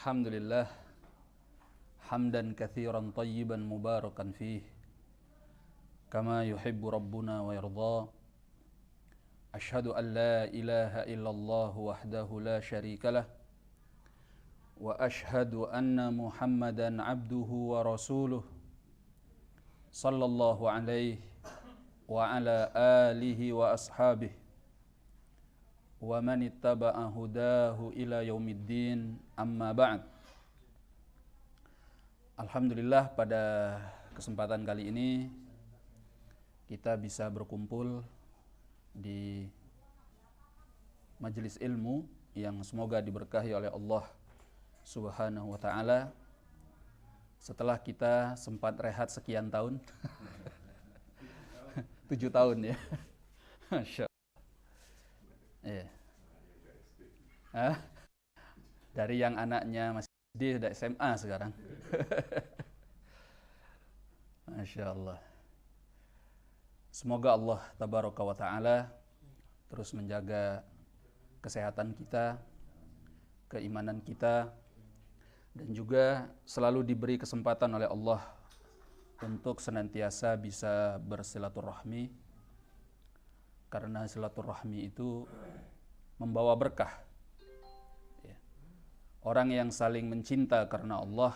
Alhamdulillah hamdan katsiran tayyiban mubarakan fih kama yuhibbu rabbuna wa yarda. Ashhadu an la ilaha illallah wahdahu la syarikalah wa ashhadu anna Muhammadan abduhu wa rasuluh sallallahu alaihi wa ala alihi wa ashabihi wa man ittaba'a hudahu ila yaumiddin, amma ba'd. Alhamdulillah, pada kesempatan kali ini kita bisa berkumpul di majelis ilmu yang semoga diberkahi oleh Allah Subhanahu wa ta'ala setelah kita sempat rehat sekian tahun. 7 tahun ya. Masya Allah. Dari yang anaknya masih SD sudah SMA sekarang. Masya Allah. Semoga Allah Tabaraka wa ta'ala terus menjaga kesehatan kita, keimanan kita, dan juga selalu diberi kesempatan oleh Allah untuk senantiasa bisa bersilaturahmi, karena silaturahmi itu membawa berkah. Orang yang saling mencinta karena Allah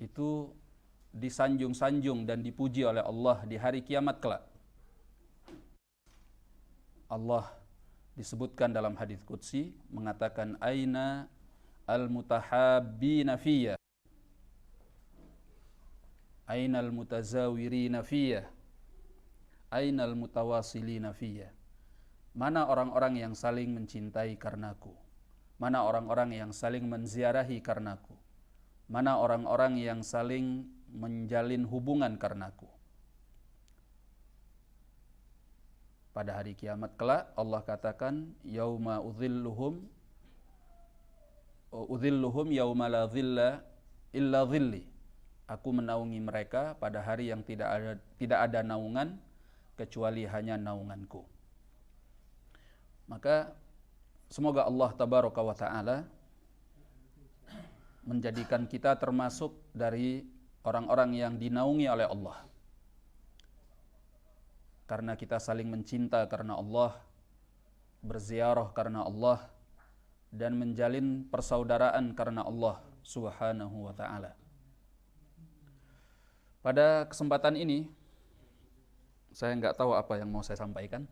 itu disanjung-sanjung dan dipuji oleh Allah di hari kiamat kelak. Allah disebutkan dalam hadits qudsi mengatakan, aina al-mutahabbina fiyya, aina al-mutazawirina fiyya, aina al-mutawasilina fiyya. Mana orang-orang yang saling mencintai karenaku? Mana orang-orang yang saling menziarahi karenaku? Mana orang-orang yang saling menjalin hubungan karenaku? Pada hari kiamat kelak Allah katakan, yauma udhilluhum yauma la dhilla illa dhilli. Aku menaungi mereka pada hari yang tidak ada naungan kecuali hanya naunganku. Maka semoga Allah Tabaraka wa ta'ala menjadikan kita termasuk dari orang-orang yang dinaungi oleh Allah, karena kita saling mencinta karena Allah, berziarah karena Allah, dan menjalin persaudaraan karena Allah Subhanahu wa ta'ala. Pada kesempatan ini saya nggak tahu apa yang mau saya sampaikan.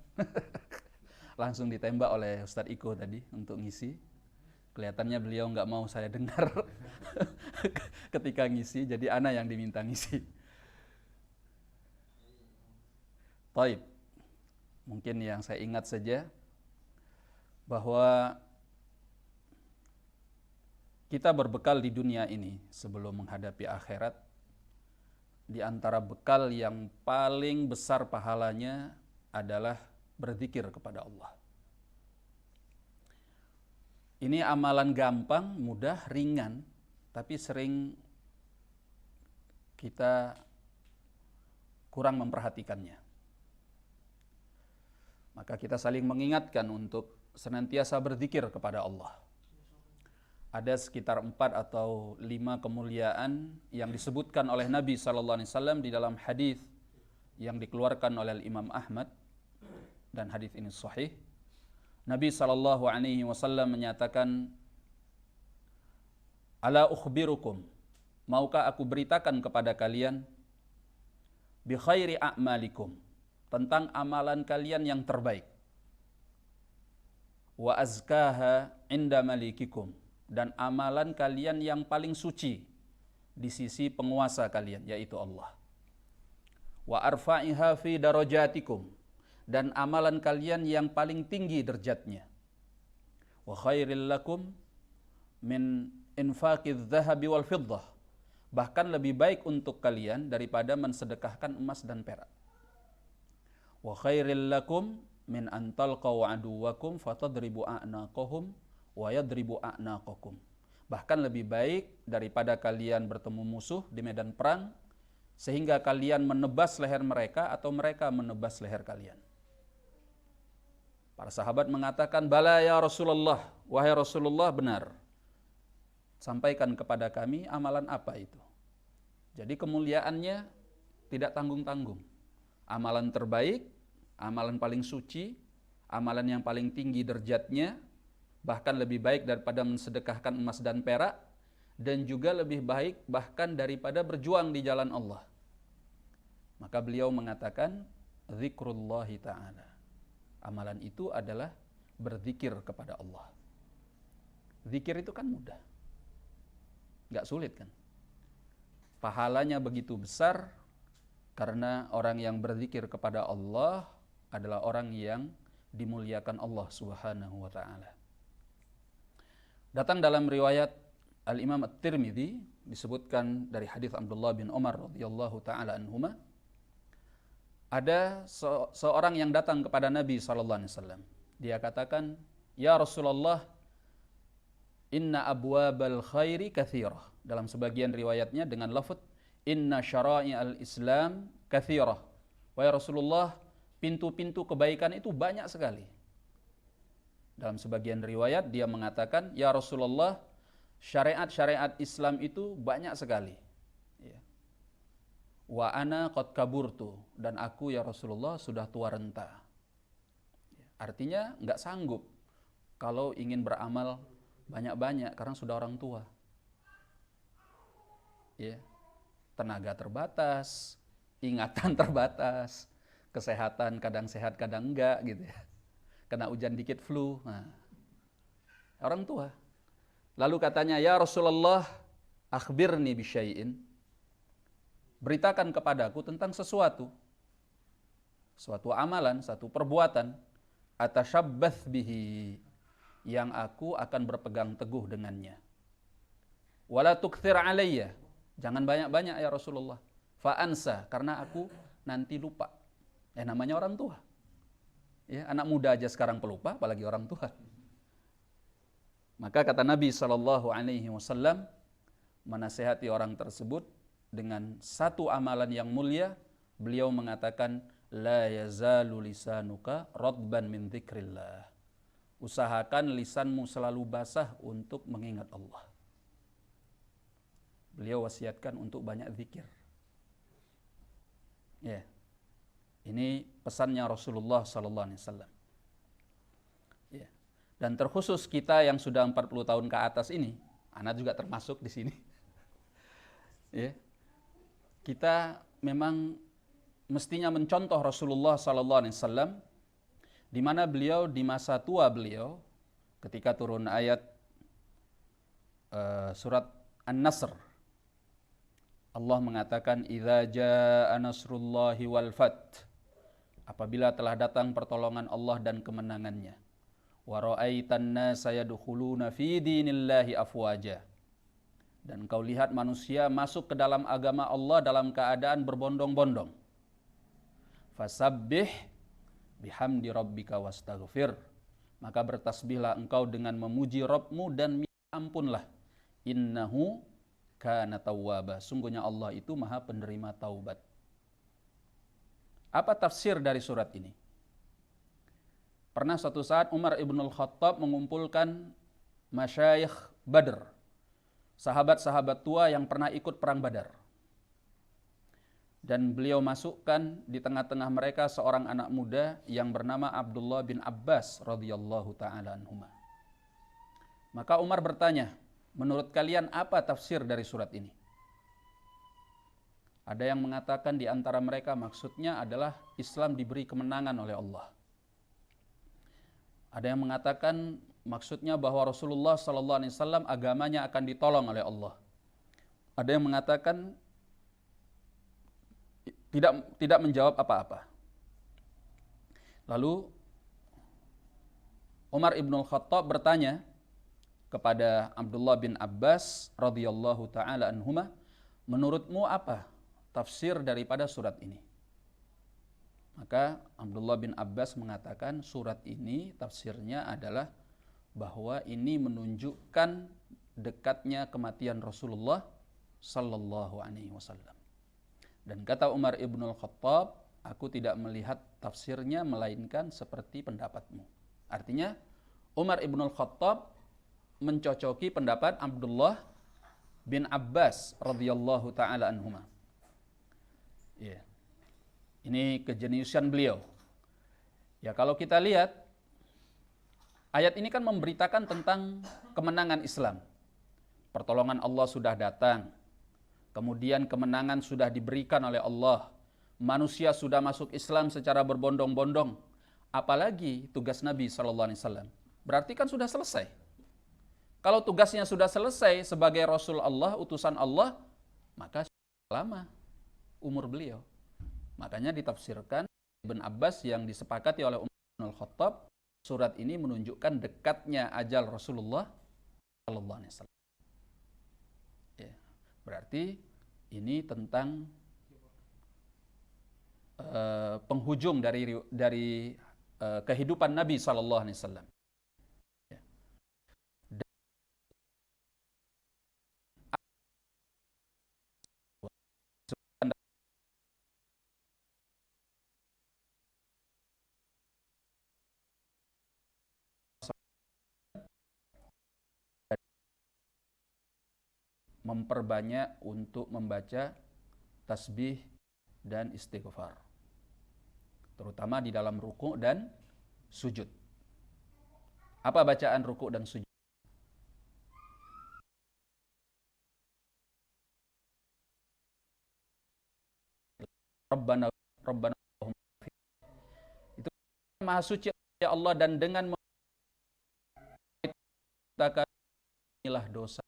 Langsung ditembak oleh Ustadz Iko tadi untuk ngisi. Kelihatannya beliau nggak mau saya dengar ketika ngisi, jadi ana yang diminta ngisi. Taib. Mungkin yang saya ingat saja bahwa kita berbekal di dunia ini sebelum menghadapi akhirat. Di antara bekal yang paling besar pahalanya adalah berzikir kepada Allah. Ini amalan gampang, mudah, ringan, tapi sering kita kurang memperhatikannya. Maka kita saling mengingatkan untuk senantiasa berzikir kepada Allah. Ada sekitar 4 atau 5 kemuliaan yang disebutkan oleh Nabi SAW di dalam hadis yang dikeluarkan oleh Imam Ahmad, dan hadis ini sahih. Nabi SAW menyatakan, ala ukhbirukum, maukah aku beritakan kepada kalian, bi khairi a'malikum, tentang amalan kalian yang terbaik, wa azkaha inda malikikum, dan amalan kalian yang paling suci di sisi penguasa kalian, yaitu Allah, wa arfa'iha fi darajatikum, dan amalan kalian yang paling tinggi derajatnya, wa khairil lakum min infaqiz zahabi wal fiddah, bahkan lebih baik untuk kalian daripada mensedekahkan emas dan perak, wa khairil lakum min an talqaw aduwakum fatadribu a'naqahum wa yadribu a'naqakum, bahkan lebih baik daripada kalian bertemu musuh di medan perang sehingga kalian menebas leher mereka atau mereka menebas leher kalian. Para sahabat mengatakan, bala ya Rasulullah, wahai Rasulullah, benar. sampaikan kepada kami amalan apa itu. Jadi kemuliaannya tidak tanggung-tanggung. Amalan terbaik, amalan paling suci, amalan yang paling tinggi derajatnya, bahkan lebih baik daripada mensedekahkan emas dan perak, dan juga lebih baik bahkan daripada berjuang di jalan Allah. Maka beliau mengatakan, zikrullahi ta'ala. Amalan itu adalah berzikir kepada Allah. Zikir itu kan mudah. Gak sulit kan? Pahalanya begitu besar karena orang yang berzikir kepada Allah adalah orang yang dimuliakan Allah Subhanahu wa taala. Datang dalam riwayat Al-Imam At-Tirmidzi disebutkan dari hadis Abdullah bin Umar radhiyallahu taala anhuma, ada seorang yang datang kepada Nabi sallallahu alaihi wasallam. Dia katakan, "Ya Rasulullah, inna abwabal khairi katsirah." Dalam sebagian riwayatnya dengan lafaz inna syara'i'al Islam katsirah. Wahai Rasulullah, pintu-pintu kebaikan itu banyak sekali. Dalam sebagian riwayat dia mengatakan, "Ya Rasulullah, syariat-syariat Islam itu banyak sekali. Ya. Wa ana qad kaburtu, dan aku ya Rasulullah sudah tua renta." Artinya nggak sanggup kalau ingin beramal banyak-banyak karena sudah orang tua. Ya. Tenaga terbatas, ingatan terbatas, kesehatan kadang sehat kadang enggak gitu ya. Kena hujan dikit flu. Nah, orang tua. Lalu katanya, "Ya Rasulullah, akhbirni bisyai'in." Beritakan kepadaku tentang sesuatu. Suatu amalan, satu perbuatan, atashabbath bihi, yang aku akan berpegang teguh dengannya. Wala tukthir alayya, jangan banyak-banyak ya Rasulullah. Fa'ansa, karena aku nanti lupa. Namanya orang tua. Ya, anak muda aja sekarang pelupa, apalagi orang tua. Maka kata Nabi SAW menasihati orang tersebut dengan satu amalan yang mulia. Beliau mengatakan, la yazalu lisanuka radban min dzikrillah. Usahakan lisanmu selalu basah untuk mengingat Allah. Beliau wasiatkan untuk banyak zikir. Ya. Ini pesannya Rasulullah sallallahu alaihi wasallam. Ya. Dan terkhusus kita yang sudah 40 tahun ke atas ini, anak juga termasuk di sini. Ya. Kita memang mestinya mencontoh Rasulullah sallallahu alaihi wasallam, di mana beliau di masa tua beliau ketika turun ayat surat An-Nasr, Allah mengatakan, idza jaa nasrullahi wal fath, apabila telah datang pertolongan Allah dan kemenangannya, wa ra'aitan nasa yadkhuluna fi dinillahi afwaja, dan kau lihat manusia masuk ke dalam agama Allah dalam keadaan berbondong-bondong, fasabbih bihamdi rabbika wastaghfir, maka bertasbihlah engkau dengan memuji Rabbmu dan minta ampunlah, innahu kana tawwaba, sungguhnya Allah itu maha penerima taubat. Apa tafsir dari surat ini? Pernah suatu saat Umar ibn al-Khattab mengumpulkan masyayikh Badr, sahabat-sahabat tua yang pernah ikut perang Badar. Dan beliau masukkan di tengah-tengah mereka seorang anak muda yang bernama Abdullah bin Abbas radhiyallahu ta'ala anhuma. Maka Umar bertanya, menurut kalian apa tafsir dari surat ini? Ada yang mengatakan di antara mereka maksudnya adalah Islam diberi kemenangan oleh Allah. Ada yang mengatakan maksudnya bahwa Rasulullah SAW agamanya akan ditolong oleh Allah. Ada yang mengatakan tidak menjawab apa-apa. Lalu Umar ibn al-Khattab bertanya kepada Abdullah bin Abbas radhiyallahu taala anhuma, menurutmu apa tafsir daripada surat ini? Maka Abdullah bin Abbas mengatakan surat ini tafsirnya adalah bahwa ini menunjukkan dekatnya kematian Rasulullah sallallahu alaihi wasallam. Dan kata Umar ibn al-Khattab, aku tidak melihat tafsirnya melainkan seperti pendapatmu. Artinya Umar ibn al-Khattab mencocoki pendapat Abdullah bin Abbas radhiyallahu taala anhuma. Ya. Ini kejeniusan beliau. Ya, kalau kita lihat ayat ini kan memberitakan tentang kemenangan Islam. Pertolongan Allah sudah datang. Kemudian kemenangan sudah diberikan oleh Allah. Manusia sudah masuk Islam secara berbondong-bondong. Apalagi tugas Nabi SAW. Berarti kan sudah selesai. Kalau tugasnya sudah selesai sebagai Rasul Allah, utusan Allah, maka sudah lama umur beliau. Makanya ditafsirkan Ibn Abbas yang disepakati oleh Umar bin Khattab, surat ini menunjukkan dekatnya ajal Rasulullah SAW. Ya, berarti ini tentang penghujung dari kehidupan Nabi SAW. Ya. Memperbanyak untuk membaca tasbih dan istighfar, terutama di dalam ruku' dan sujud. Apa bacaan ruku' dan sujud? Rabbana Rabbana itu maha suci ya Allah, dan dengan kita inilah dosa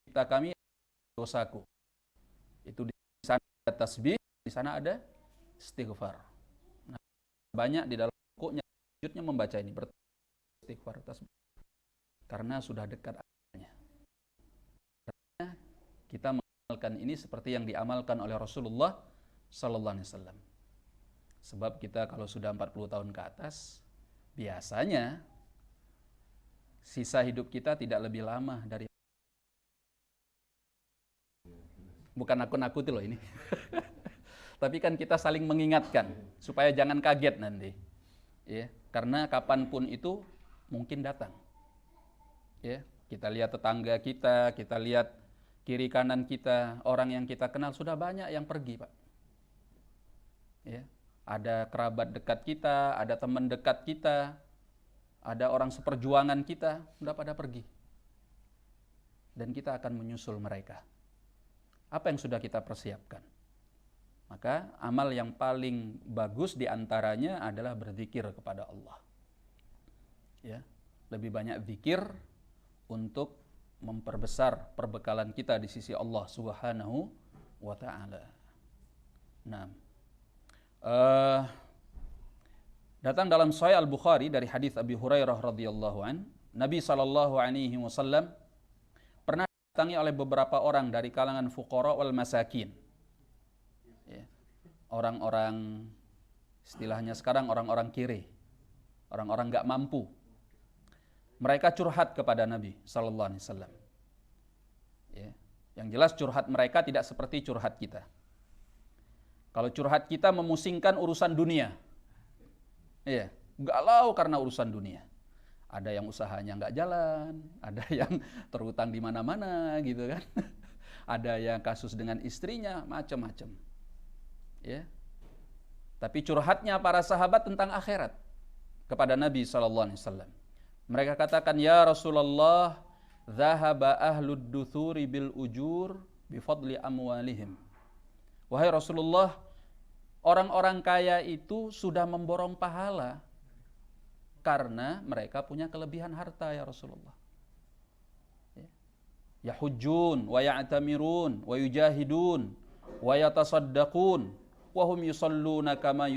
kita kami dosaku. Itu di sana ada tasbih, di sana ada istighfar. Nah, banyak di dalam rukuknya, sujudnya membaca ini, beristighfar, tasbih. Karena sudah dekat ajalnya. Karena kita mengamalkan ini seperti yang diamalkan oleh Rasulullah sallallahu alaihi wasallam. Sebab kita kalau sudah 40 tahun ke atas, biasanya sisa hidup kita tidak lebih lama dari, bukan nakut-nakuti loh ini. Tapi kan kita saling mengingatkan supaya jangan kaget nanti. Ya, karena kapanpun itu mungkin datang. Ya, kita lihat tetangga kita lihat kiri kanan kita, orang yang kita kenal sudah banyak yang pergi, Pak. Ya, ada kerabat dekat kita, ada teman dekat kita, ada orang seperjuangan kita, sudah pada pergi. Dan kita akan menyusul mereka. Apa yang sudah kita persiapkan? Maka amal yang paling bagus diantaranya adalah berzikir kepada Allah. Ya, lebih banyak zikir untuk memperbesar perbekalan kita di sisi Allah Subhanahu wa Ta'ala. Nah, datang dalam Sahih Al-Bukhari dari hadis Abi Hurairah radhiyallahu an, Nabi sallallahu alaihi wasallam pernah didatangi oleh beberapa orang dari kalangan fuqara wal masakin. Ya. Orang-orang, istilahnya sekarang orang-orang kiri, orang-orang gak mampu. Mereka curhat kepada Nabi sallallahu alaihi wasallam. Ya. Yang jelas curhat mereka tidak seperti curhat kita. Kalau curhat kita memusingkan urusan dunia. Ya, galau karena urusan dunia. Ada yang usahanya nggak jalan, ada yang terhutang di mana-mana gitu kan. Ada yang kasus dengan istrinya, macam-macam. Ya. Tapi curhatnya para sahabat tentang akhirat kepada Nabi SAW. Mereka katakan, ya Rasulullah, zahaba ahlud duthuri bil ujur bifadli amwalihim. Wahai Rasulullah, orang-orang kaya itu sudah memborong pahala karena mereka punya kelebihan harta ya Rasulullah. Yahujjun wa ya'tamirun wa yujahidun wa yatasaddaqun wa hum yusalluna kama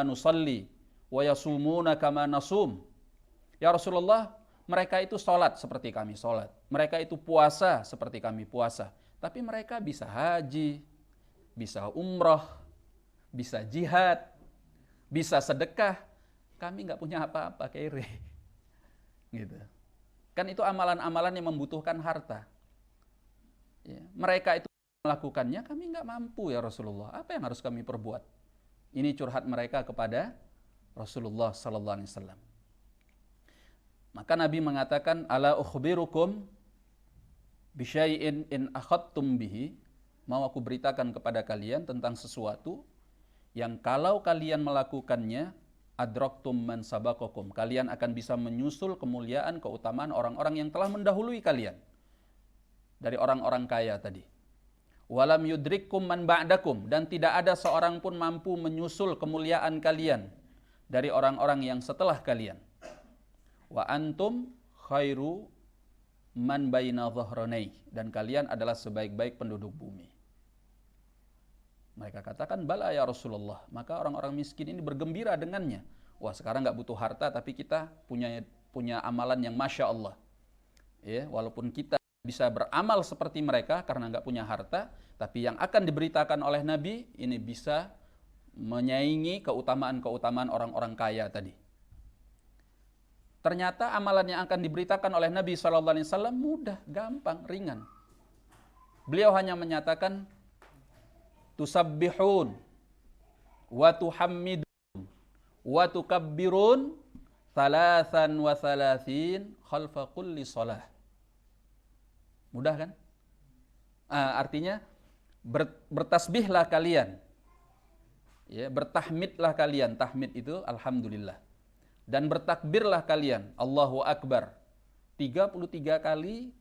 nusalli wa yasumuna kama nasum. Ya Rasulullah, mereka itu sholat seperti kami sholat, mereka itu puasa seperti kami puasa, tapi mereka bisa haji, bisa umrah, bisa jihad, bisa sedekah. Kami nggak punya apa-apa, kere. Gitu. Kan itu amalan-amalan yang membutuhkan harta. Ya, mereka itu melakukannya, kami nggak mampu ya Rasulullah. Apa yang harus kami perbuat? Ini curhat mereka kepada Rasulullah sallallahu alaihi wasallam. Maka Nabi mengatakan, ala ukhbirukum bisyai'in in akhadtum bihi, mau aku beritakan kepada kalian tentang sesuatu yang kalau kalian melakukannya, adraktum man sabaqakum, kalian akan bisa menyusul kemuliaan, keutamaan orang-orang yang telah mendahului kalian dari orang-orang kaya tadi. Walam yudrikkum man ba'dakum, dan tidak ada seorang pun mampu menyusul kemuliaan kalian dari orang-orang yang setelah kalian. Wa antum khairu man baina dhahranai, dan kalian adalah sebaik-baik penduduk bumi. Mereka katakan, bala ya Rasulullah. Maka orang-orang miskin ini bergembira dengannya. Wah, sekarang nggak butuh harta, tapi kita punya amalan yang masya Allah. Ya, walaupun kita bisa beramal seperti mereka karena nggak punya harta, tapi yang akan diberitakan oleh Nabi ini bisa menyaingi keutamaan-keutamaan orang-orang kaya tadi. Ternyata amalan yang akan diberitakan oleh Nabi SAW mudah, gampang, ringan. Beliau hanya menyatakan, tusabbihun, wa tuhammidun, wa tukabbirun, thalathan wa thalathin, khalfa kulli salah. Mudah kan? Artinya, bertasbihlah kalian. Ya, bertahmidlah kalian. Tahmid itu alhamdulillah. Dan bertakbirlah kalian, Allahu Akbar, 33 kali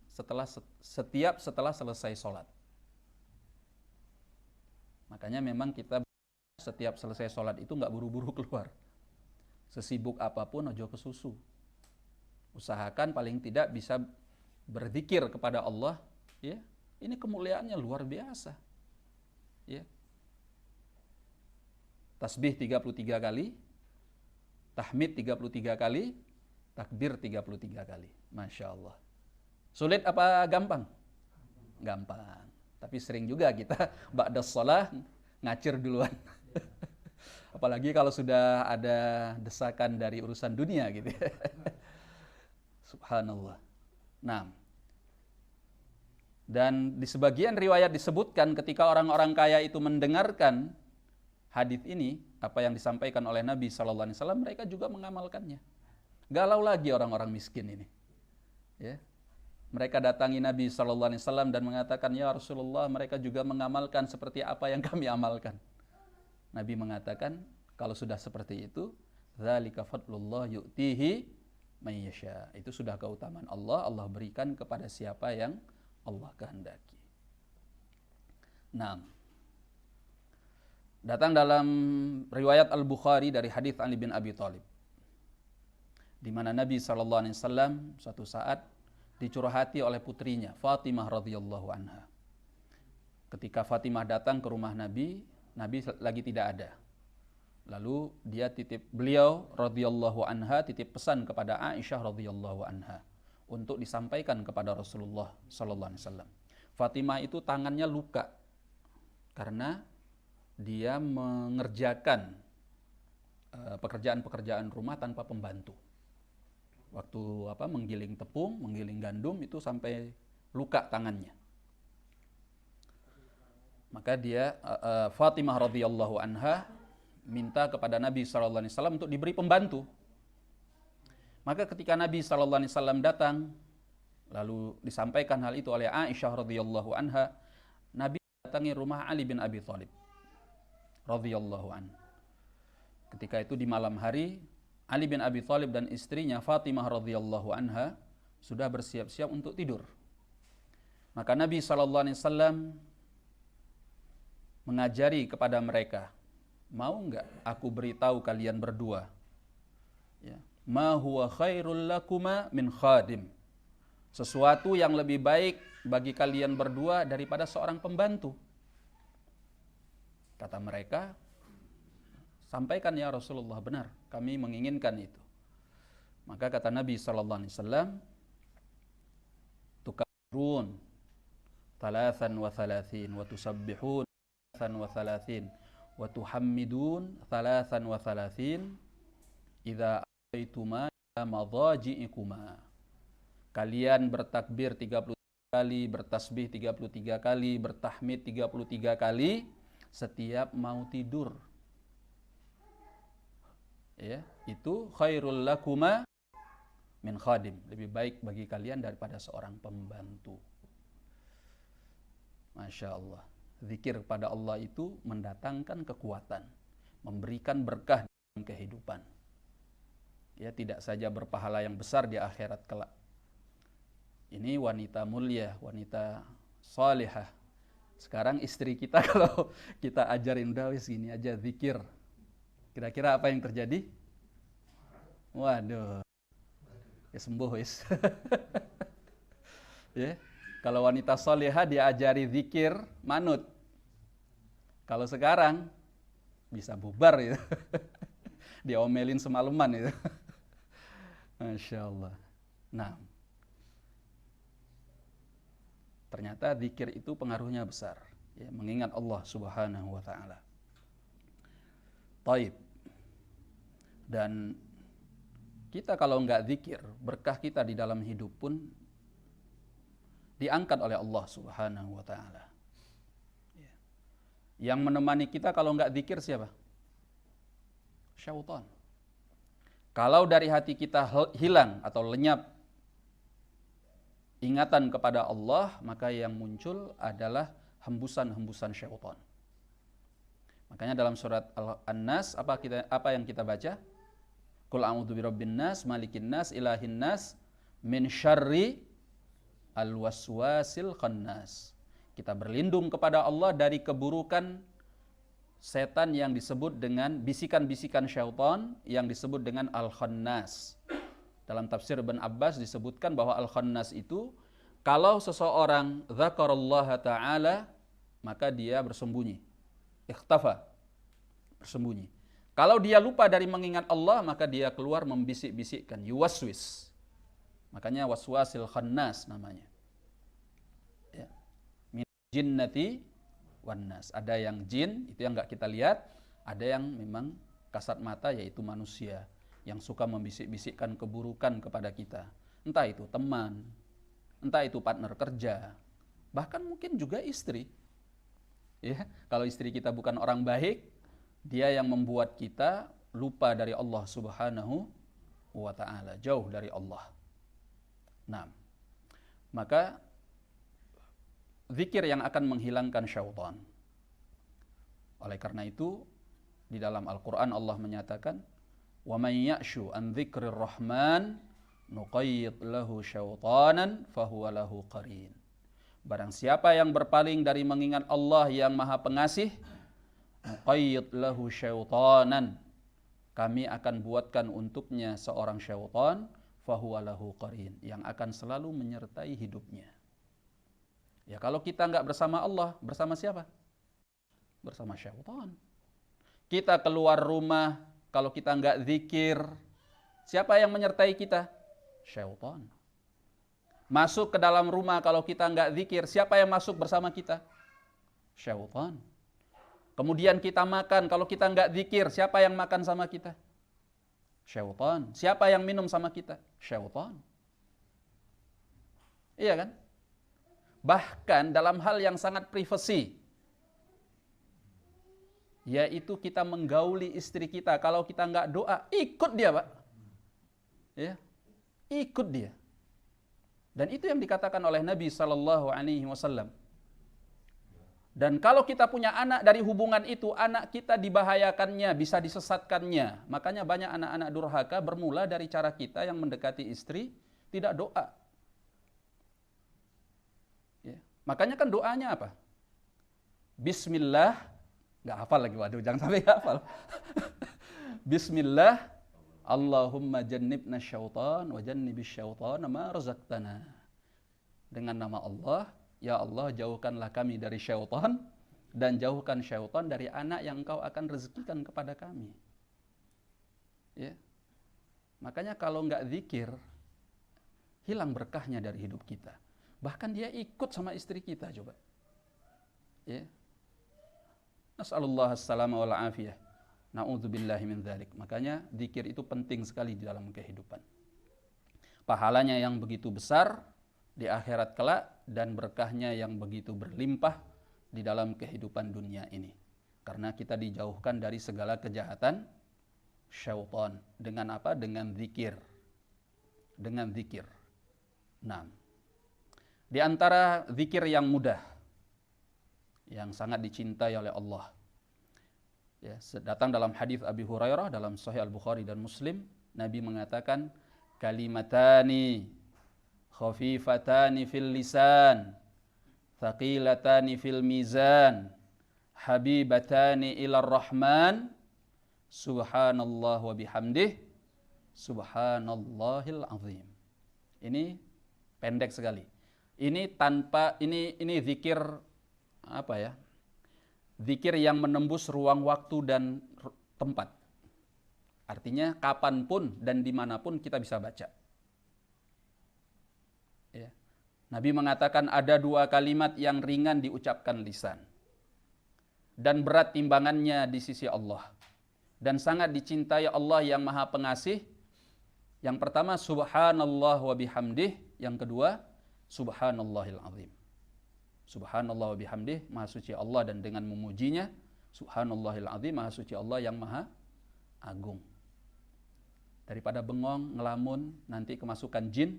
setiap setelah selesai sholat. Makanya memang kita setiap selesai sholat itu nggak buru-buru keluar. Sesibuk apapun ojo ke susu. Usahakan paling tidak bisa berzikir kepada Allah. Ya, ini kemuliaannya luar biasa. Ya. Tasbih 33 kali. Tahmid 33 kali, takbir 33 kali. Masya Allah. Sulit apa gampang? Gampang. Tapi sering juga kita ba'das shalah ngacir duluan. Apalagi kalau sudah ada desakan dari urusan dunia gitu. Subhanallah. Nah, dan di sebagian riwayat disebutkan ketika orang-orang kaya itu mendengarkan hadis ini, apa yang disampaikan oleh Nabi SAW, mereka juga mengamalkannya. Galau lagi orang-orang miskin ini. Ya. Mereka datangi Nabi SAW dan mengatakan, ya Rasulullah, mereka juga mengamalkan seperti apa yang kami amalkan. Nabi mengatakan, kalau sudah seperti itu, dzalika fadlullah yu'tihi may yasha. Itu sudah keutamaan Allah, Allah berikan kepada siapa yang Allah kehendaki. Nah, datang dalam riwayat Al-Bukhari dari hadis Ali bin Abi Thalib, di mana Nabi SAW suatu saat dicurhati oleh putrinya Fatimah radhiyallahu anha. Ketika Fatimah datang ke rumah Nabi, Nabi lagi tidak ada. Lalu beliau radhiyallahu anha titip pesan kepada Aisyah radhiyallahu anha untuk disampaikan kepada Rasulullah SAW. Fatimah itu tangannya luka karena dia mengerjakan pekerjaan-pekerjaan rumah tanpa pembantu. Waktu menggiling tepung, menggiling gandum itu sampai luka tangannya. Maka Fatimah radhiyallahu anha minta kepada Nabi SAW untuk diberi pembantu. Maka ketika Nabi SAW datang, lalu disampaikan hal itu oleh Aisyah radhiyallahu anha, Nabi datangi rumah Ali bin Abi Thalib radhiyallahu anhu. Ketika itu di malam hari, Ali bin Abi Thalib dan istrinya Fatimah radhiyallahu anha sudah bersiap-siap untuk tidur. Maka Nabi SAW mengajari kepada mereka, mau enggak aku beritahu kalian berdua, ya, ma huwa khairul lakuma min khadim, sesuatu yang lebih baik bagi kalian berdua daripada seorang pembantu. Kata mereka, sampaikan ya Rasulullah, benar, kami menginginkan itu. Maka kata Nabi SAW, tukabbirun thalathan wa thalathin wa tusabbihun thalathan wa thalathin wa tuhammidun thalathan wa thalathin idza aituma madhaji'ikuma. Kalian bertakbir 33 kali, bertasbih 33 kali, bertahmid 33 kali setiap mau tidur. Ya, itu khairul lakuma min khadim, lebih baik bagi kalian daripada seorang pembantu. Masya Allah. Zikir kepada Allah itu mendatangkan kekuatan, memberikan berkah dalam kehidupan. Ya, tidak saja berpahala yang besar di akhirat kelak. Ini wanita mulia, wanita salihah. Sekarang istri kita kalau kita ajarin, udah wis gini aja zikir, kira-kira apa yang terjadi? Waduh, ya sembuh wis. Ya, kalau wanita salihah diajari zikir, manut. Kalau sekarang bisa bubar gitu. Diomelin semalaman itu. Masya Allah. Nah, ternyata zikir itu pengaruhnya besar, ya, mengingat Allah Subhanahu wa taala. Taib. Dan kita kalau enggak zikir, berkah kita di dalam hidup pun diangkat oleh Allah Subhanahu wa taala. Ya. Yang menemani kita kalau enggak zikir siapa? Syaitan. Kalau dari hati kita hilang atau lenyap ingatan kepada Allah, maka yang muncul adalah hembusan-hembusan syaitan. Makanya dalam surat An-Nas apa yang kita baca? Qul a'udzu birabbin nas, malikin nas, ilahin nas, min syarri al-waswasil khannas. Kita berlindung kepada Allah dari keburukan setan yang disebut dengan bisikan-bisikan syaitan yang disebut dengan al-khannas. Dalam tafsir Ibn Abbas disebutkan bahwa al-khannas itu kalau seseorang dzakarallaha ta'ala maka dia bersembunyi. Ikhtafa, bersembunyi. Kalau dia lupa dari mengingat Allah maka dia keluar membisik-bisikkan, yuwaswis. Makanya waswasil khannas namanya. Ya. Min jinnati wan nas. Ada yang jin, itu yang enggak kita lihat, ada yang memang kasat mata yaitu manusia yang suka membisik-bisikkan keburukan kepada kita. Entah itu teman, entah itu partner kerja, bahkan mungkin juga istri. Ya, kalau istri kita bukan orang baik, dia yang membuat kita lupa dari Allah Subhanahu wa taala, jauh dari Allah. Nah, maka zikir yang akan menghilangkan syaitan. Oleh karena itu, di dalam Al-Qur'an Allah menyatakan, "Wa may ya'shu an dzikrir rahman nuqayyid lahu syaitanan fahuwa lahu qarin." Barang siapa yang berpaling dari mengingat Allah yang Maha Pengasih, nuqayyid lahu syaitanan, kami akan buatkan untuknya seorang syaitan, fahuwa lahu qarin, yang akan selalu menyertai hidupnya. Ya, kalau kita enggak bersama Allah, bersama siapa? Bersama syaitan. Kita keluar rumah, kalau kita enggak zikir, siapa yang menyertai kita? Syaitan. Masuk ke dalam rumah, kalau kita enggak zikir, siapa yang masuk bersama kita? Syaitan. Kemudian kita makan, kalau kita enggak zikir, siapa yang makan sama kita? Syaitan. Siapa yang minum sama kita? Syaitan. Iya kan? Bahkan dalam hal yang sangat privasi, yaitu kita menggauli istri kita, kalau kita enggak doa, ikut dia, Pak. Ya, ikut dia. Dan itu yang dikatakan oleh Nabi SAW. Dan kalau kita punya anak dari hubungan itu, anak kita dibahayakannya, bisa disesatkannya. Makanya banyak anak-anak durhaka bermula dari cara kita yang mendekati istri, tidak doa. Ya. Makanya kan doanya apa? Bismillah, nggak hafal lagi, waduh jangan sampai nggak hafal. Bismillah, Allahumma jannibna syaitan wa jannibis syaitana ma razaqtana. Dengan nama Allah, ya Allah jauhkanlah kami dari syaitan dan jauhkan syaitan dari anak yang Engkau akan rezekikan kepada kami. Ya. Makanya kalau enggak zikir, hilang berkahnya dari hidup kita. Bahkan dia ikut sama istri kita, coba. Ya. Nas'alullah as-salama wal afiyah. Na'udzubillahi min dzalik. Makanya zikir itu penting sekali di dalam kehidupan. Pahalanya yang begitu besar di akhirat kelak dan berkahnya yang begitu berlimpah di dalam kehidupan dunia ini. Karena kita dijauhkan dari segala kejahatan syaitan. Dengan apa? Dengan zikir. dengan zikir. Nah, di antara zikir yang mudah, yang sangat dicintai oleh Allah, ya, datang dalam hadis Abi Hurairah dalam Sahih Al-Bukhari dan Muslim, Nabi mengatakan, kalimatani khafifatani fil lisan, thaqilatani fil mizan, habibatani ilar rahman, subhanallah wa bihamdih, subhanallahil azim. Ini pendek sekali. Ini tanpa ini zikir apa ya? Zikir yang menembus ruang waktu dan tempat. Artinya kapanpun dan dimanapun kita bisa baca. Ya. Nabi mengatakan ada 2 kalimat yang ringan diucapkan lisan dan berat timbangannya di sisi Allah dan sangat dicintai Allah yang Maha Pengasih. Yang pertama subhanallah wa bihamdih, yang kedua subhanallahil azim. Subhanallah wa bihamdih, Maha suci Allah dan dengan memujinya. Subhanallahil azim, Maha suci Allah yang Maha agung. Daripada bengong, ngelamun, nanti kemasukan jin,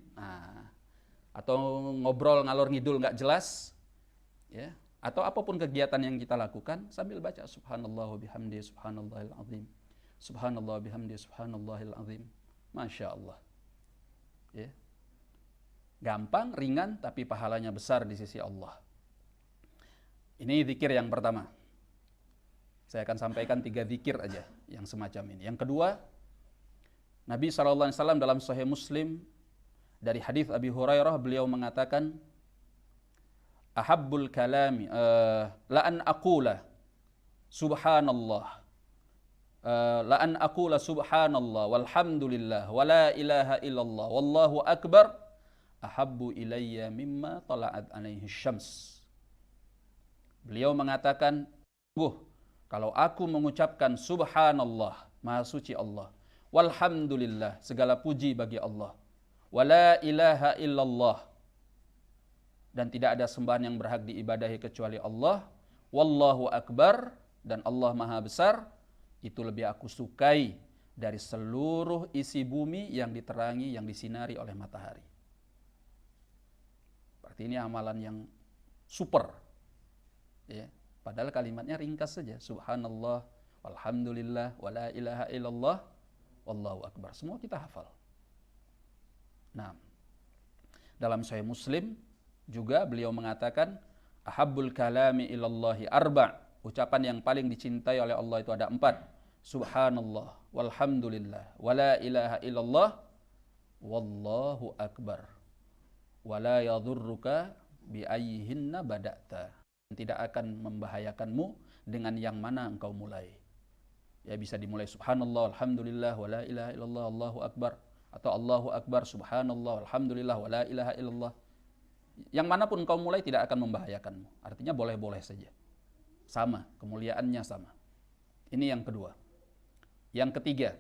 atau ngobrol ngalor ngidul nggak jelas, ya, atau apapun kegiatan yang kita lakukan sambil baca subhanallah wa bihamdi subhanallahil azim, subhanallah wa bihamdi subhanallahil azim, masya Allah, ya. Gampang, ringan, tapi pahalanya besar di sisi Allah. Ini zikir yang pertama. Saya akan sampaikan 3 zikir aja yang semacam ini. Yang kedua, Nabi SAW dalam Sahih Muslim dari hadis Abi Hurairah, beliau mengatakan, ahabbul kalami la an aqula subhanallah, la an aqula subhanallah walhamdulillah wa la ilaha illallah wallahu akbar ahabbu ilayya mimma tala'at alaihi syams. Beliau mengatakan, kalau aku mengucapkan subhanallah, Maha suci Allah, walhamdulillah, segala puji bagi Allah, wala ilaha illallah, dan tidak ada sembahan yang berhak diibadahi kecuali Allah, wallahu akbar, dan Allah Maha besar, itu lebih aku sukai dari seluruh isi bumi yang diterangi, yang disinari oleh matahari. Berarti ini amalan yang super, ya. Padahal kalimatnya ringkas saja, subhanallah, walhamdulillah, wala ilaha illallah, wallahu akbar, semua kita hafal. Nah, dalam Sahih Muslim juga beliau mengatakan, ahabbul kalami ilallahi arba', ucapan yang paling dicintai oleh Allah itu ada 4. Subhanallah, walhamdulillah, wala ilaha illallah, wallahu akbar, wala yadhurruka bi ayyihinna bada'ta, tidak akan membahayakanmu dengan yang mana engkau mulai. Ya, bisa dimulai subhanallah, alhamdulillah, wala ilaha illallah, Allahu akbar, atau Allahu akbar, subhanallah, alhamdulillah, wala ilaha illallah. Yang manapun engkau mulai tidak akan membahayakanmu. Artinya boleh-boleh saja. Sama, kemuliaannya sama. Ini yang kedua. Yang ketiga,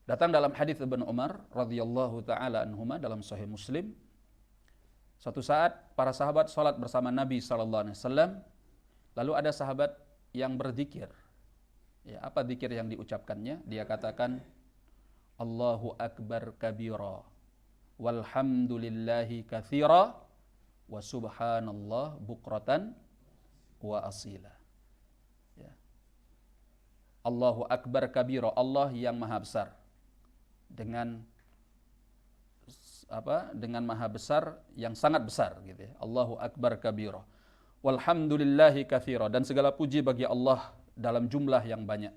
datang dalam hadis Ibnu Umar radhiyallahu taala anhuma dalam Sahih Muslim. Suatu saat para sahabat salat bersama Nabi sallallahu alaihi wasallam, lalu ada sahabat yang berzikir. Ya, apa zikir yang diucapkannya? Dia katakan, Allahu akbar kabira, walhamdulillahi katsira, wa subhanallah bukratan wa asila. Ya. Allahu akbar kabira, Allah yang maha besar. Dengan maha besar yang sangat besar gitu ya. Allahu akbar kabira, walhamdulillahi katsira, dan segala puji bagi Allah dalam jumlah yang banyak.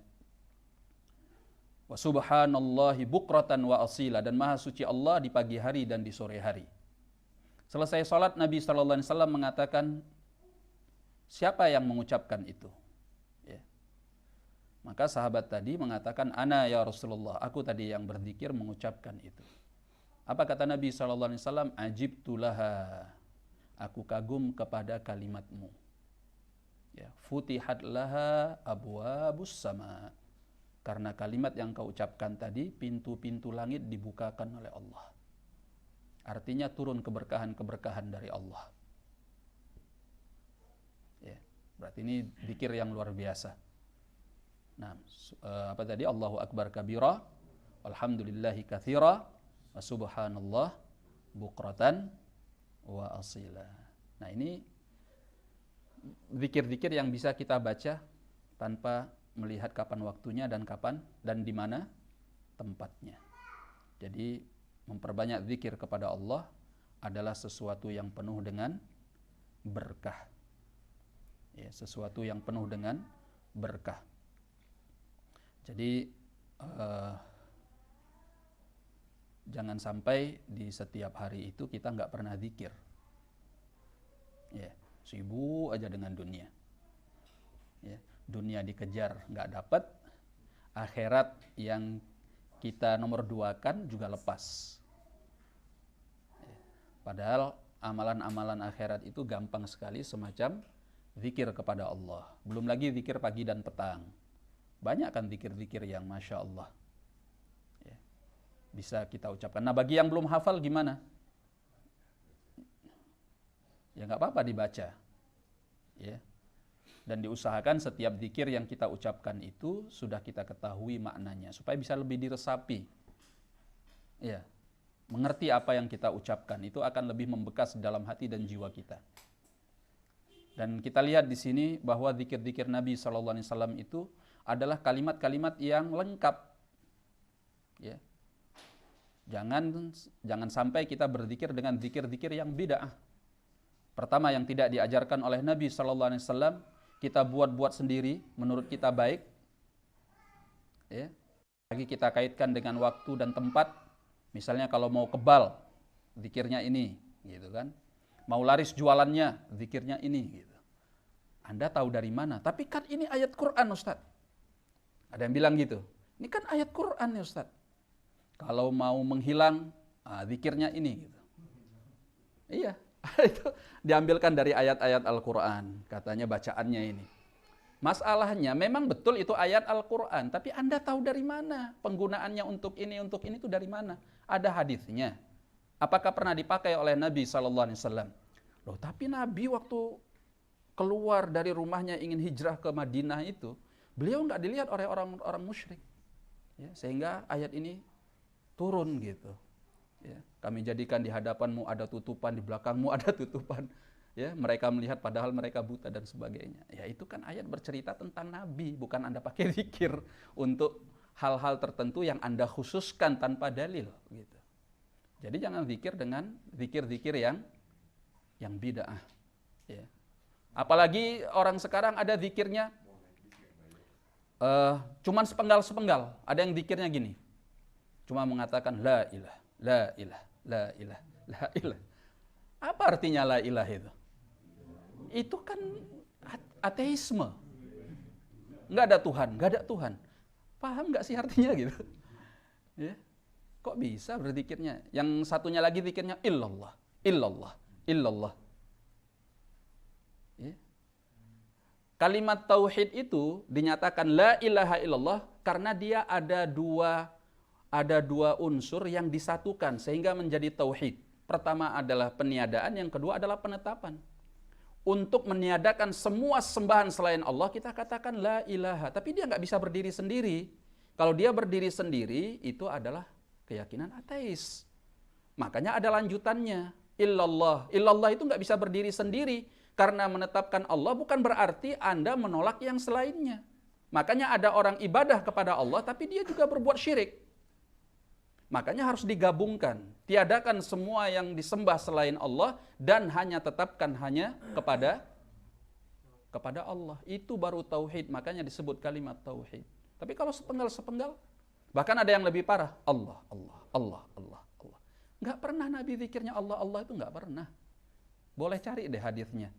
Wa subhanallahi bukratan wa asila, dan maha suci Allah di pagi hari dan di sore hari. Selesai salat, Nabi sallallahu alaihi wasallam mengatakan, siapa yang mengucapkan itu? Ya. Maka sahabat tadi mengatakan, ana ya Rasulullah, aku tadi yang berzikir mengucapkan itu. Apa kata Nabi sallallahu alaihi wasallam? Ajibtu laha, aku kagum kepada kalimatmu. Ya, futihat laha abwabus sama, karena kalimat yang kau ucapkan tadi, pintu-pintu langit dibukakan oleh Allah. Artinya turun keberkahan-keberkahan dari Allah. Ya, berarti ini zikir yang luar biasa. Nah, apa tadi? Allahu akbar kabira, walhamdulillahi katsira, Subhanallah bukratan wa asila. Nah, ini zikir-zikir yang bisa kita baca tanpa melihat kapan waktunya dan kapan dan di mana tempatnya. Jadi memperbanyak zikir kepada Allah adalah sesuatu yang penuh dengan berkah. Ya, sesuatu yang penuh dengan berkah. Jadi jangan sampai di setiap hari itu kita nggak pernah zikir. Ya, sibuk aja dengan dunia. Ya, dunia dikejar nggak dapat, akhirat yang kita nomor duakan juga lepas. Ya, padahal amalan-amalan akhirat itu gampang sekali, semacam zikir kepada Allah. Belum lagi zikir pagi dan petang. Banyak kan zikir-zikir yang Masya Allah ya, bisa kita ucapkan. Nah, bagi yang belum hafal gimana? Ya nggak apa-apa dibaca. Ya. Dan diusahakan setiap zikir yang kita ucapkan itu sudah kita ketahui maknanya supaya bisa lebih diresapi. Ya. Mengerti apa yang kita ucapkan itu akan lebih membekas dalam hati dan jiwa kita. Dan kita lihat di sini bahwa zikir-zikir Nabi SAW itu adalah kalimat-kalimat yang lengkap. Ya. Jangan sampai kita berzikir dengan zikir-zikir yang bid'ah. Pertama, yang tidak diajarkan oleh Nabi SAW, kita buat-buat sendiri menurut kita baik. Ya. Lagi kita kaitkan dengan waktu dan tempat. Misalnya kalau mau kebal, zikirnya ini, gitu kan. Mau laris jualannya, zikirnya ini, gitu. Anda tahu dari mana? Tapi kan ini ayat Quran, Ustaz. Ada yang bilang gitu. Ini kan ayat Quran, ya Ustaz. Kalau mau menghilang, zikirnya ini, gitu. Iya. Itu diambilkan dari ayat-ayat Al-Quran, katanya bacaannya ini. Masalahnya memang betul itu ayat Al-Quran, tapi Anda tahu dari mana penggunaannya untuk ini itu dari mana? Ada hadisnya. Apakah pernah dipakai oleh Nabi SAW? Loh, tapi Nabi waktu keluar dari rumahnya ingin hijrah ke Madinah itu, beliau nggak dilihat oleh orang musyrik. Ya, sehingga ayat ini turun gitu. Ya, kami jadikan di hadapanmu ada tutupan, di belakangmu ada tutupan. Ya, mereka melihat padahal mereka buta dan sebagainya. Ya, itu kan ayat bercerita tentang Nabi, bukan Anda pakai zikir untuk hal-hal tertentu yang Anda khususkan tanpa dalil. Gitu. Jadi jangan zikir dengan zikir-zikir yang bid'ah. Ya. Apalagi orang sekarang ada zikirnya cuman sepenggal-sepenggal. Ada yang zikirnya gini, cuma mengatakan la ilah. La ilah, la ilah, la ilah. Apa artinya la ilah itu? Itu kan ateisme. Nggak ada Tuhan, nggak ada Tuhan. Paham nggak sih artinya gitu? Ya. Kok bisa berzikirnya? Yang satunya lagi zikirnya illallah, illallah, illallah. Ya. Kalimat tauhid itu dinyatakan la ilaha illallah karena dia ada dua unsur yang disatukan sehingga menjadi tauhid. Pertama adalah peniadaan, yang kedua adalah penetapan. Untuk meniadakan semua sembahan selain Allah, kita katakan la ilaha. Tapi dia nggak bisa berdiri sendiri. Kalau dia berdiri sendiri, itu adalah keyakinan ateis. Makanya ada lanjutannya. Illallah. Illallah itu nggak bisa berdiri sendiri. Karena menetapkan Allah bukan berarti Anda menolak yang selainnya. Makanya ada orang ibadah kepada Allah, tapi dia juga berbuat syirik. Makanya harus digabungkan. Tiadakan semua yang disembah selain Allah dan hanya tetapkan hanya kepada Allah. Itu baru tauhid. Makanya disebut kalimat tauhid. Tapi kalau sepenggal-sepenggal, bahkan ada yang lebih parah. Allah, Allah, Allah, Allah, Allah. Nggak pernah Nabi zikirnya Allah, Allah itu nggak pernah. Boleh cari deh hadisnya.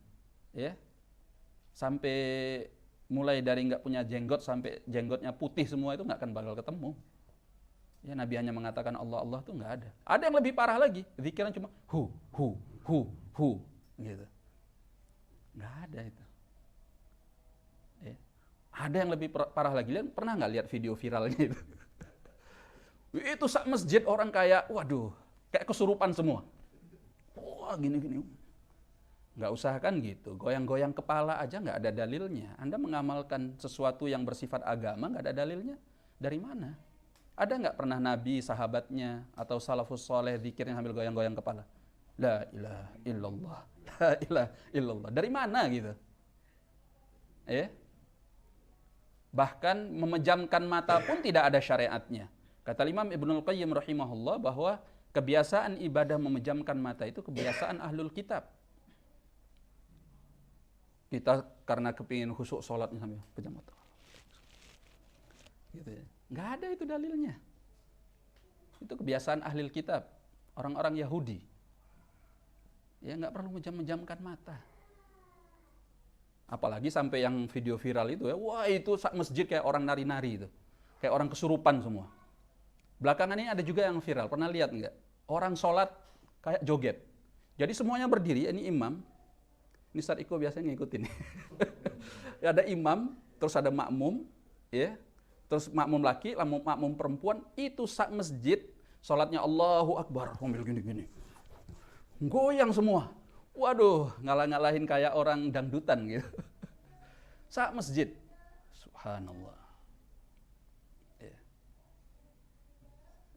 Ya. Sampai mulai dari nggak punya jenggot sampai jenggotnya putih semua itu nggak akan bakal ketemu. Ya, Nabi hanya mengatakan Allah, Allah itu nggak ada. Ada yang lebih parah lagi, zikirnya cuma hu, gitu. Nggak ada itu. Ya. Ada yang lebih parah lagi, pernah nggak lihat video viralnya itu? Itu sak masjid orang kayak, waduh, kayak kesurupan semua. Wah, gini-gini. Nggak usah kan gitu, goyang-goyang kepala aja nggak ada dalilnya. Anda mengamalkan sesuatu yang bersifat agama nggak ada dalilnya, dari mana? Ada nggak pernah Nabi, sahabatnya, atau salafus soleh zikirnya sambil goyang-goyang kepala? La ilaha illallah, la ilaha illallah. Dari mana gitu? Bahkan memejamkan mata pun tidak ada syariatnya. Kata Imam Ibnul Qayyim rahimahullah bahwa kebiasaan ibadah memejamkan mata itu kebiasaan ahlul kitab. Kita karena kepingin khusyuk sholatnya sambil pejam mata. Gitu ya. Nggak ada itu dalilnya. Itu kebiasaan ahlul kitab, orang-orang Yahudi. Ya nggak perlu menjam-menjamkan mata. Apalagi sampai yang video viral itu ya, wah itu sak masjid kayak orang nari-nari itu. Kayak orang kesurupan semua. Belakangan ini ada juga yang viral, pernah lihat nggak? Orang sholat kayak joget. Jadi semuanya berdiri, ini imam. Ini Ustaz Iko biasanya ngikutin. Ada imam, terus ada makmum, ya. Terus makmum laki, makmum perempuan, itu sak masjid, sholatnya Allahu Akbar, sambil gini-gini. Goyang semua. Waduh, ngalah-ngalahin kayak orang dangdutan gitu. Sak masjid. Subhanallah. Ya.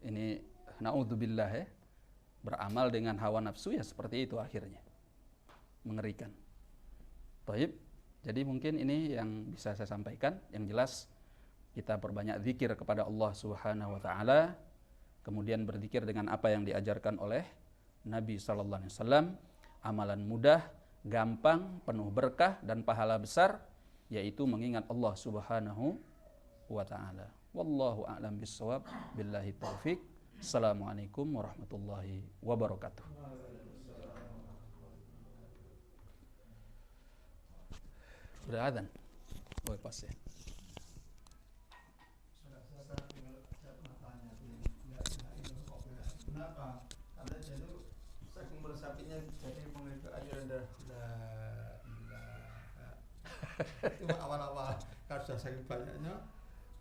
Ini naudzubillah ya. Beramal dengan hawa nafsu ya seperti itu akhirnya. Mengerikan. Baik. Jadi mungkin ini yang bisa saya sampaikan. Yang jelas kita perbanyak zikir kepada Allah Subhanahu wa taala, kemudian berzikir dengan apa yang diajarkan oleh Nabi sallallahu alaihi wasallam. Amalan mudah, gampang, penuh berkah dan pahala besar, yaitu mengingat Allah Subhanahu wa taala. Wallahu a'lam bissawab. Billahi taufik. Assalamualaikum warahmatullahi wabarakatuh. Sudah adzan. Oh, pas ya. Kenapa? Karena dia itu saking meresapinya jadi pengikut ajaran dah cuma awal-awal kalau sudah saking banyaknya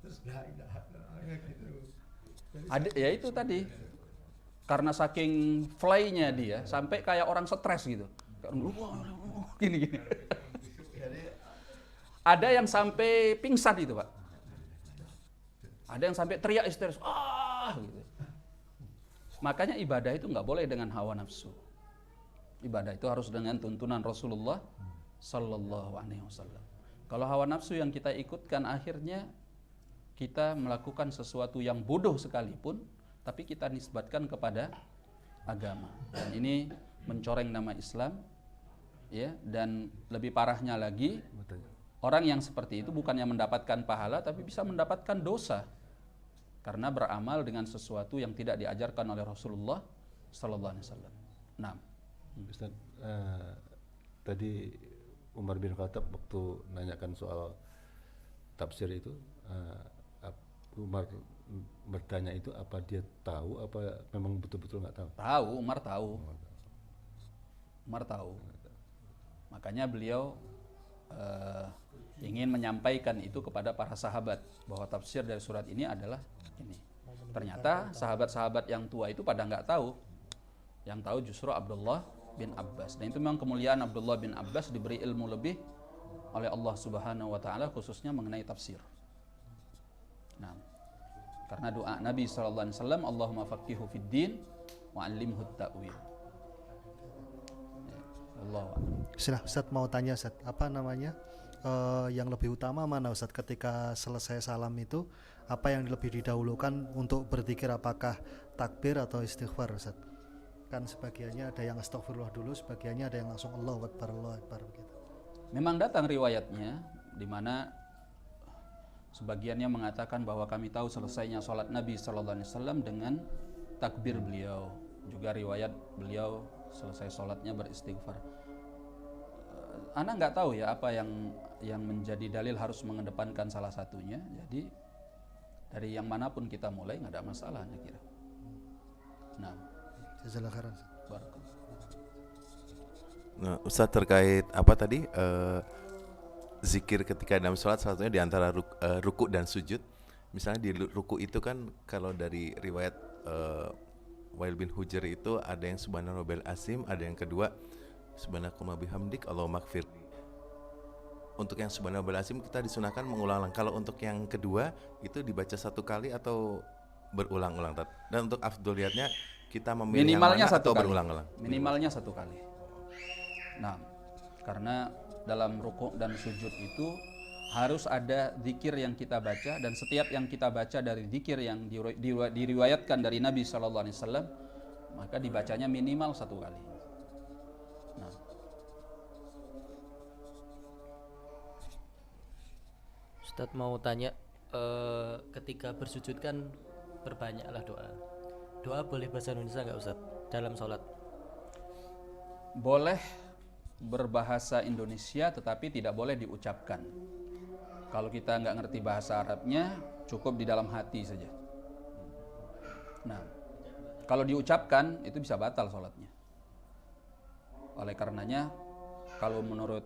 terus la ilaha illallah gitu. Ada ya itu tadi. Karena saking fly-nya dia sampai kayak orang stres gitu. Gini-gini. Ada yang sampai pingsan itu, Pak. Ada yang sampai teriak histeris, gitu. Makanya ibadah itu nggak boleh dengan hawa nafsu. Ibadah itu harus dengan tuntunan Rasulullah Sallallahu Alaihi Wasallam. Kalau hawa nafsu yang kita ikutkan akhirnya kita melakukan sesuatu yang bodoh sekalipun, tapi kita nisbatkan kepada agama. Dan ini mencoreng nama Islam, ya. Dan lebih parahnya lagi, orang yang seperti itu bukannya mendapatkan pahala, tapi bisa mendapatkan dosa. Karena beramal dengan sesuatu yang tidak diajarkan oleh Rasulullah Sallallahu Alaihi Wasallam. Nah, Ustaz, tadi Umar bin Khattab waktu nanyakan soal tafsir itu, Umar bertanya itu apa dia tahu, apa memang betul-betul nggak tahu? Tahu, Umar tahu. Umar tahu. Makanya beliau ingin menyampaikan itu kepada para sahabat bahwa tafsir dari surat ini adalah ini. Ternyata sahabat-sahabat yang tua itu pada nggak tahu. Yang tahu justru Abdullah bin Abbas. Dan itu memang kemuliaan Abdullah bin Abbas, diberi ilmu lebih oleh Allah Subhanahu wa taala khususnya mengenai tafsir. Nah, karena doa Nabi sallallahu alaihi wasallam, Allahumma faqihu fid din wa 'allimhu at-ta'wil. Allah. Silah Ustaz mau tanya Ustaz, apa namanya? Yang lebih utama mana Ustaz ketika selesai salam itu, apa yang lebih didahulukan untuk berzikir, apakah takbir atau istighfar Ustaz? Kan sebagiannya ada yang astagfirullah dulu, sebagiannya ada yang langsung Allahu Akbar begitu. Memang datang riwayatnya di mana sebagiannya mengatakan bahwa kami tahu selesainya salat Nabi sallallahu alaihi wasallam dengan takbir beliau. Juga riwayat beliau selesai salatnya beristighfar. Ana nggak tahu ya apa yang menjadi dalil harus mengedepankan salah satunya. Jadi dari yang manapun kita mulai nggak ada masalah, saya kira. Nah, jazakallahu khairan. barakallah. Nah, Ustaz terkait apa tadi zikir ketika dalam sholat, salah satunya di antara ruku dan sujud. Misalnya di ruku itu kan kalau dari riwayat Wail bin Hujr itu ada yang subhana rabbil azim, ada yang kedua subhanakallahumma bihamdik Allahumma ighfir. Untuk yang subhanallah azim kita disunahkan mengulang. Kalau untuk yang kedua itu dibaca satu kali atau berulang-ulang. Dan untuk afdoliyatnya kita memilih Minimalnya yang mana satu atau kali. berulang-ulang? Minimalnya 1 kali. Nah, karena dalam rukuk dan sujud itu harus ada zikir yang kita baca, dan setiap yang kita baca dari zikir yang diriwayatkan dari Nabi SAW, maka dibacanya minimal 1 kali. Nah, Ustadz mau tanya, ketika bersujud kan perbanyaklah doa. Doa boleh bahasa Indonesia nggak Ustadz dalam sholat? boleh berbahasa Indonesia tetapi tidak boleh diucapkan. Kalau kita nggak ngerti bahasa Arabnya, cukup di dalam hati saja. Nah, kalau diucapkan itu bisa batal sholatnya. Oleh karenanya, kalau menurut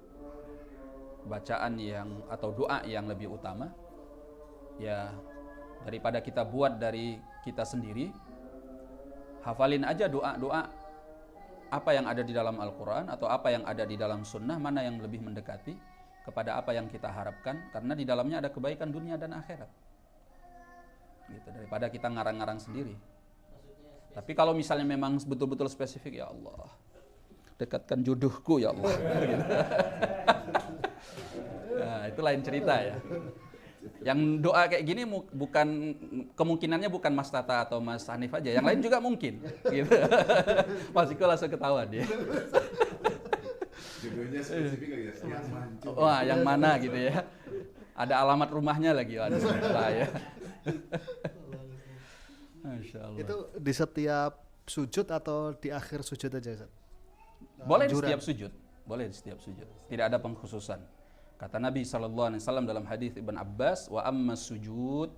bacaan yang atau doa yang lebih utama, ya daripada kita buat dari kita sendiri, hafalin aja doa-doa apa yang ada di dalam Al-Quran atau apa yang ada di dalam Sunnah, mana yang lebih mendekati kepada apa yang kita harapkan, karena di dalamnya ada kebaikan dunia dan akhirat. Gitu, daripada kita ngarang-ngarang sendiri. Tapi kalau misalnya memang betul-betul spesifik, ya Allah, dekatkan jodohku ya Allah. Gitu. Nah, itu lain cerita ya. Yang doa kayak gini bukan, kemungkinannya bukan Mas Tata atau Mas Hanif aja, yang lain juga mungkin. Gitu. Mas Iko langsung ketahuan dia. Judulnya spesifik lagi ya, yang mancung. Wah, yang mana gitu ya. Ada alamat rumahnya lagi, waduh, bahaya. Masya Allah. Itu di setiap sujud atau di akhir sujud aja, Ustaz? Boleh di Anjuran. setiap sujud, boleh di setiap sujud. Tidak ada pengkhususan. Kata Nabi SAW dalam hadis Ibn Abbas, wa amma sujud,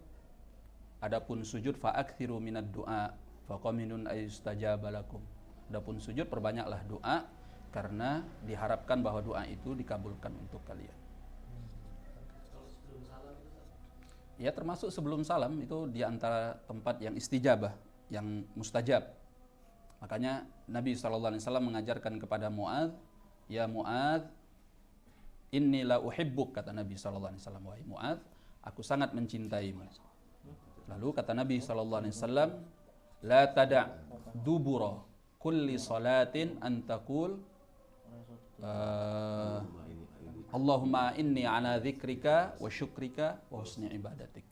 adapun sujud fa'akthiru minad du'a faqaminun ayustajaba lakum. Adapun sujud, perbanyaklah doa karena diharapkan bahwa doa itu dikabulkan untuk kalian. Ya, termasuk sebelum salam itu di antara tempat yang istijabah, yang mustajab. Makanya Nabi SAW mengajarkan kepada Mu'adz, ya Mu'adz, inni la uhibbuk, kata Nabi SAW, wahai Mu'adz, aku sangat mencintaimu. Lalu kata Nabi SAW, la tada' dubura kulli salatin antakul Allahumma inni ala dzikrika wa syukrika wa husni ibadatik.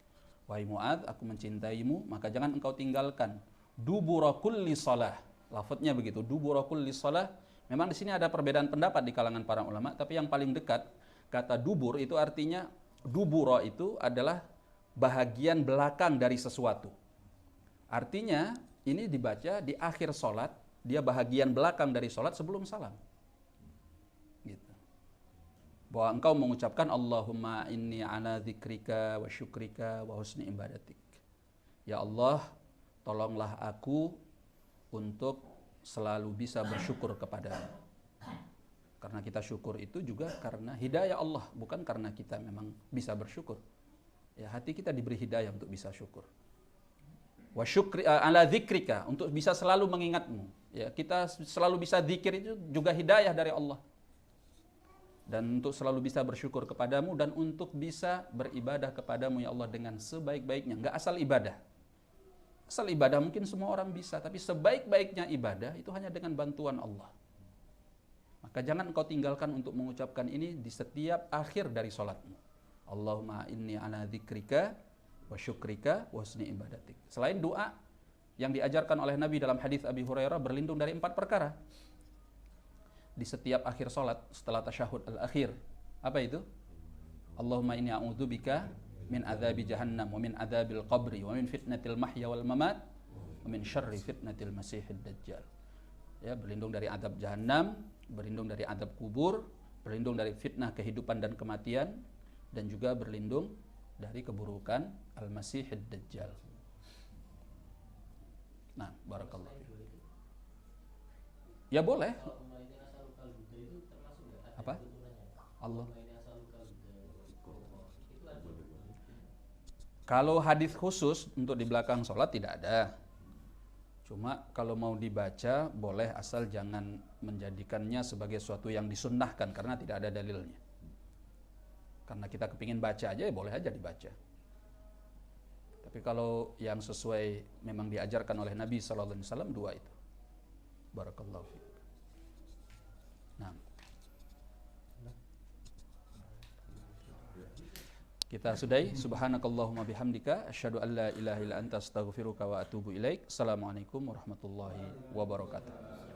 Wahai Mu'adz, aku mencintaimu, maka jangan engkau tinggalkan dubura kulli salah. Lafadznya begitu, dubura kulli salah. Memang di sini ada perbedaan pendapat di kalangan para ulama, tapi yang paling dekat kata dubur itu artinya, dubura itu adalah bahagian belakang dari sesuatu. Artinya ini dibaca di akhir sholat, dia bahagian belakang dari sholat sebelum salam. Gitu. Bahwa engkau mengucapkan Allahumma inni ala dzikrika wa syukrika wa husni ibadatik. Ya Allah, tolonglah aku untuk selalu bisa bersyukur kepadamu. Karena kita syukur itu juga karena hidayah Allah, bukan karena kita memang bisa bersyukur. Ya, hati kita diberi hidayah untuk bisa syukur. Wa syukri ala dzikrika, untuk bisa selalu mengingatmu. Ya, kita selalu bisa zikir itu juga hidayah dari Allah. Dan untuk selalu bisa bersyukur kepadamu dan untuk bisa beribadah kepadamu ya Allah dengan sebaik-baiknya, enggak asal ibadah. Asal ibadah mungkin semua orang bisa, tapi sebaik-baiknya ibadah itu hanya dengan bantuan Allah. Maka jangan engkau tinggalkan untuk mengucapkan ini di setiap akhir dari sholatmu. Allahumma inni ala dzikrika wa syukrika wa husni ibadatik. Selain doa yang diajarkan oleh Nabi dalam hadis Abi Hurairah, berlindung dari 4 perkara. Di setiap akhir sholat setelah tasyahud al-akhir. Apa itu? Allahumma inni a'udzubika min adzabi jahannam wa min adzabil qabri wa min fitnatil mahya wal mamat wa min syarri fitnatil masihid dajjal. Ya, berlindung dari azab jahannam, berlindung dari azab kubur, berlindung dari fitnah kehidupan dan kematian, dan juga berlindung dari keburukan al-masihid dajjal. Nah, barakallah. Ya boleh. Apa? Allah. Kalau hadis khusus untuk di belakang sholat tidak ada. Cuma kalau mau dibaca boleh, asal jangan menjadikannya sebagai sesuatu yang disunnahkan karena tidak ada dalilnya. Karena kita kepingin baca aja ya boleh aja dibaca. Tapi kalau yang sesuai memang diajarkan oleh Nabi sallallahu alaihi wasallam 2 itu. Barakallahu fiik. Nah. Kita sudahi. Subhanakallahumma bihamdika asyhadu an la ilaha illa anta astaghfiruka wa atubu ilaik. Assalamualaikum warahmatullahi wabarakatuh.